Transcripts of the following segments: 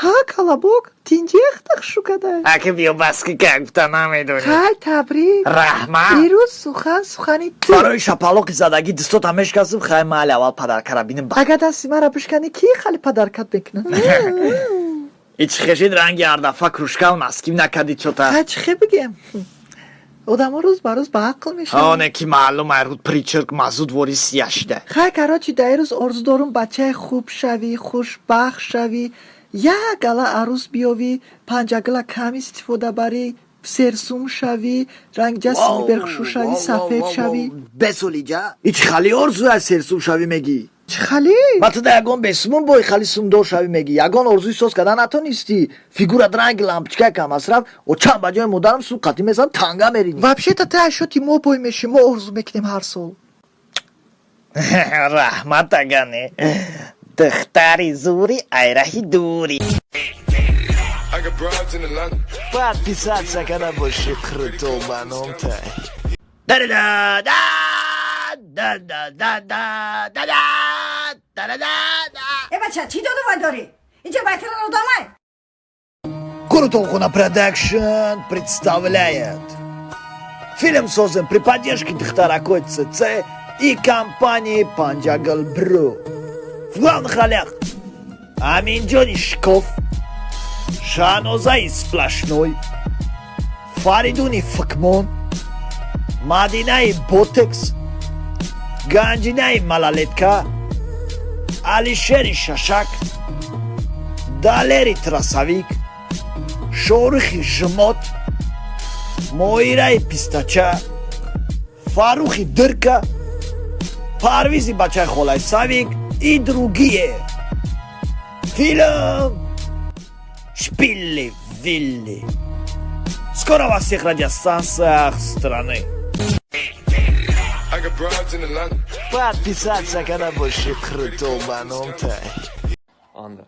ها کلابوک تینجیختخ شو کده اگه بیا بس که گفته نمیدونی خیلی تبریک رحمت دیروز سخنی تو برای شپالوک زدگی دستو تمش کسیم خیلی محل اول پدرکه بینیم اگه دستی من را بشکنی کی خیلی پدرکت بکنه ایچ خشید رنگی اردفه کروشکل مسکیم نکدی چو تا چه بگم آدم ها روز بروز به عقل میشه آنه که معلوم ایرود پریچرک مزود واری سیشده خیلی کراچی در روز ارزو دارم بچه خوب شوی خوشبخت شوی یک گله عروس بیاوی پنج گله کم استفاده بری سرسوم شوی رنگ جسمی برخشو شوی سفید شوی بسولی جا ایچ خالی ارزو از سرسوم شوی میگی چه خالی؟ ما تو ده یگان بسمون بای خالی سومدار شوی میگی یگان ارزوی سوز کدن نتو نیستی فیگورت رنگ لامپچکه کم مصرف و چند بجای مدرم سو قطی میزن تنگه میرینی وابشه تا ته شدی ما بای میشی ما ارزو میکنیم هر سال رحمت اگنه دختری زوری ایرهی دوری باید پیسات سکنه باشی کرتو بانم تای داره دا دا دا دا دا دا دا دا دا دا بچه چی دادو داری؟ اینجا بهتر رو دامه Крутохуна Продакшн представляет фильм создан при поддержке Дхтаракой ЦЦ и компании Panjagal Brew. В главных ролях Аминджон Ишков, Шанозай Сплошной, Фаридуни Факмон, Мадинай Ботекс, Ганджинай Малолетка, Алишери Шашак, Далери Трасовик, Шорухи Жмот, Моирай Пистача, Фарухи Дырка, Парвизи Бачай Холай Савик и другие. Фильм Шпилли Вилли. Скоро во всех радиостанциях страны. Подписаться, когда больше крутой баном тай. Анда,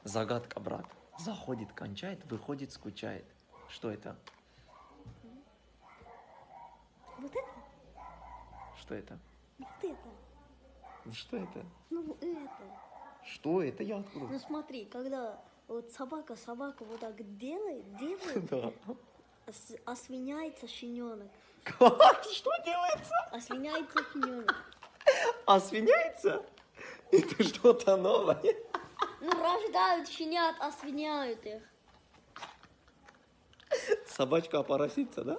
загадка, брат. Заходит, кончает, выходит, скучает. Что это? Вот это? Что это? Вот это. Ну что это? Ну это. Что это? Я откуда? Ну смотри, когда вот собака вот так делает, Да. освиняется щененок. Как? Что делается? Освиняется щененок. Освиняется? Это что-то новое. Ну рождают щенят, освиняют их. Собачка опоросится, да?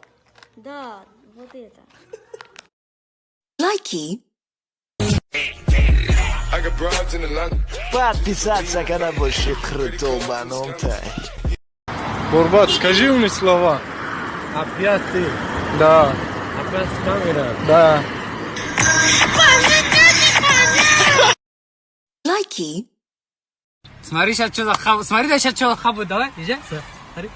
Да, вот это. Лайки. Подписаться, когда больше крутой баном тай. Курбат, скажи мне слова. Опять ты? Да. Опять с камерой? Да. Лайки. Смотри, сейчас что за хабу. Смотри, да сейчас что за хабу. Давай, езжай. Смотри.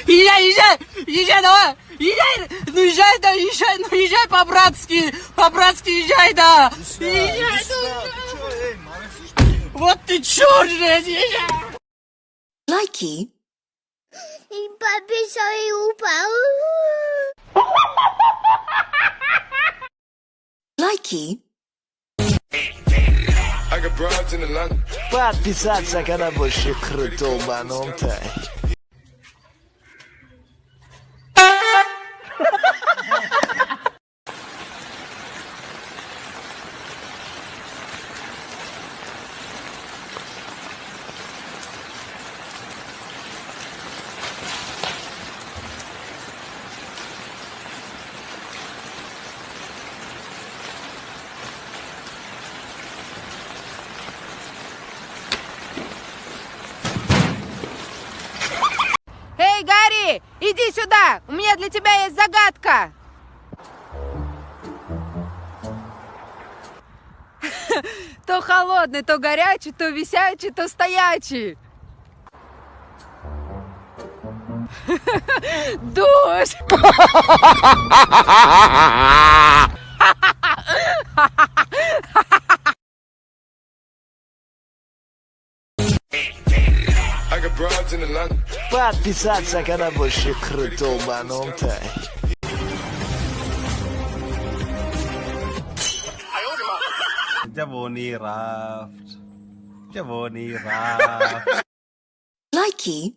Езжай, давай. Езжай, ну езжай, да, езжай, ну езжай по-братски, езжай, да. Езжай, вот ты черт же, езжай. Лайки. И побежал и упал. Лайки. Подписаться, когда больше крутой баном тай. Эй, Гарри, иди сюда, у меня для тебя есть загадка. То холодный, то горячий, то висячий, то стоячий. Дождь. Подписаться, когда больше крутой баном тай. جوونی رفت جوانی رفت. Likey.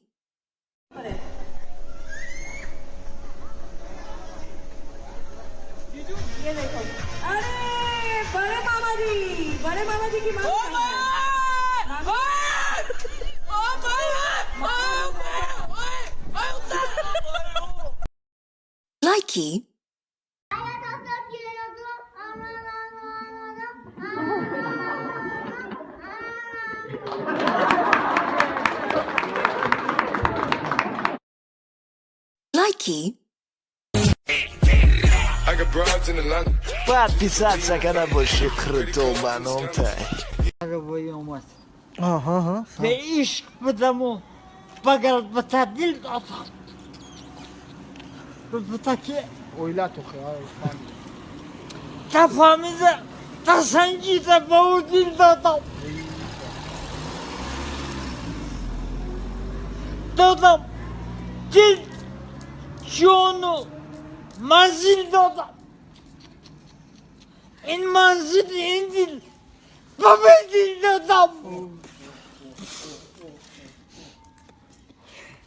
Likey. Likey. подписаться боши крутолбаном тай. Ага. Ишь, потому погал потадил, вот такие. Oyla toxu ya. Kafamıza tasancıyla boğdil adam. Dadam, dil, çoğunu, manzil dadam. İn manzil indil, babedil dadam.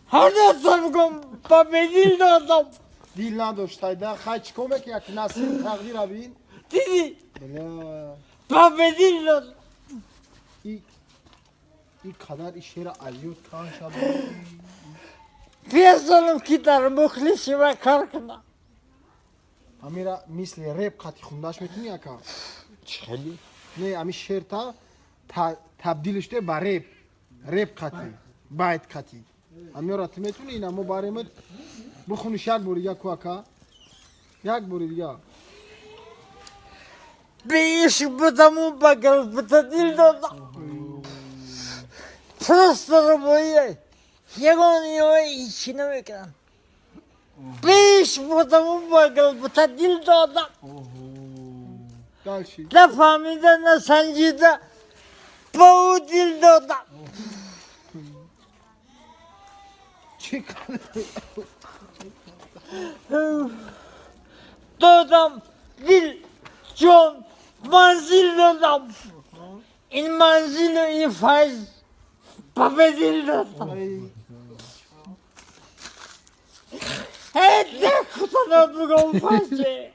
Hada sargım, babedil dadam. Dil نداشتای da خاچ کمک یک نسل تغییر بین. Dedi, بله. babedil dadam. این kadar iş yeri alıyor kan şabe. Piyasalım gitar muhlisi ve karkına. Amira misli rap qati khundash metuni aka. Cheli. Ne ami sher ta tabdil ishte ba rap. Rap qati. Bayt qati. Amira tmetuni ina mubaremet bukhuni shak buri yak aka. Yak buri ya. Bir iş потому bakal потадил дода. Просто boyu. Yagon yoy içine mekan. Bir iş потому bakal потадил доda. Dalshi. La famida na sancıda boğdil doda. Çık. Dodam dil John manzil dodam. İn manzili ifaz babedil dodam. Hey, ne kutana bu gomfaşe.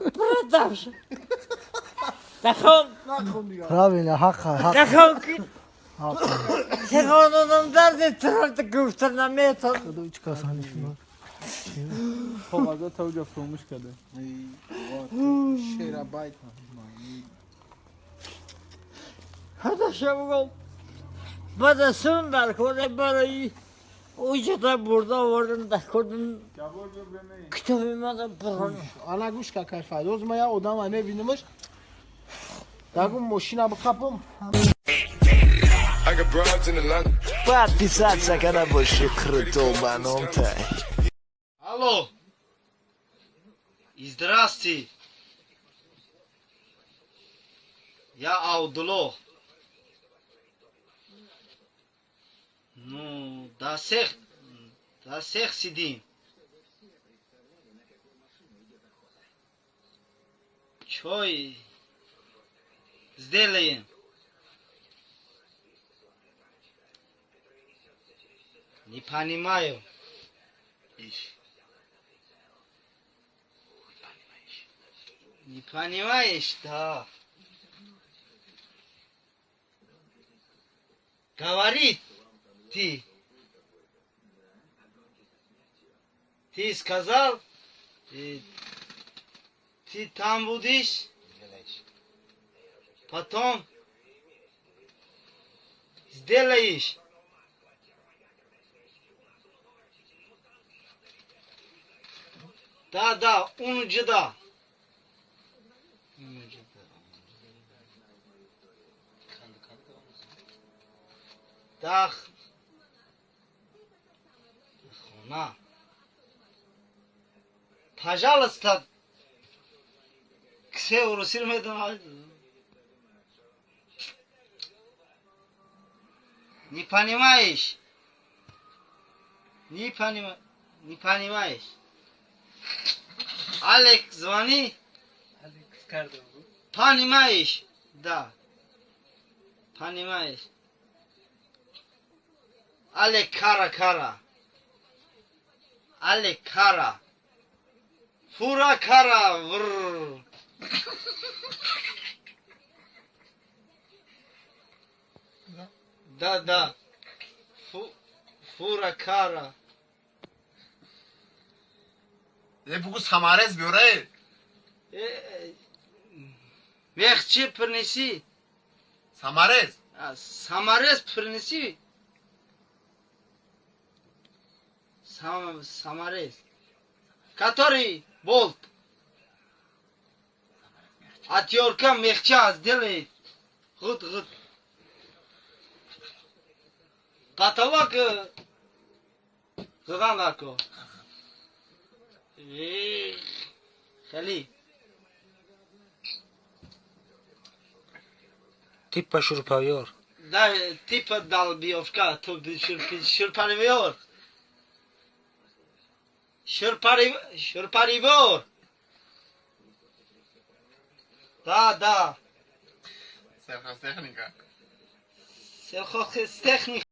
Bradavş. Takon, Правильно, хаха. takon ki. Takon onun derdi tırardı kıftırna meton. Дочка санишма. Xovaza tavca fromuş kadı. Şera bayt. Hadi şabugol. Bana sığınlar kore barayı. Ucada burada vardım da kurdum. Kitabıma da bırakın. Ana guş kakar fayda. O zaman ya odam ane binmiş. Dagum moşina bıkapım. подписаться боши крутолбаном тай. Алло! Здрасте! Я Аудуло. Ну, до всех сидим. Чой сделаем? Не понимаю. Не понимаешь, да? Говорит ты. Ты сказал, ты там будешь, потом сделаешь. Да, унжда. Да. Хона. Пожалуйста, Ксеуру Сирмедан. Не понимаешь? Не понимаешь? Алекс, звони. Понимаешь? Да. понимаешь. Але кара. Але кара. Фура кара. Вррр. Да. Фура кара. Богу самарез биёре. Вехчи принеси. Самарез. Самарез принеси. Саморез. Который болт. Отёрка мягче сделает. Гуд. Потолок грандако. Хали. Типа шурпавер. Да, типа долбиевка, то шурпаривер. Шурпаривер. Да. Сельхозтехника. Сельхозтехника.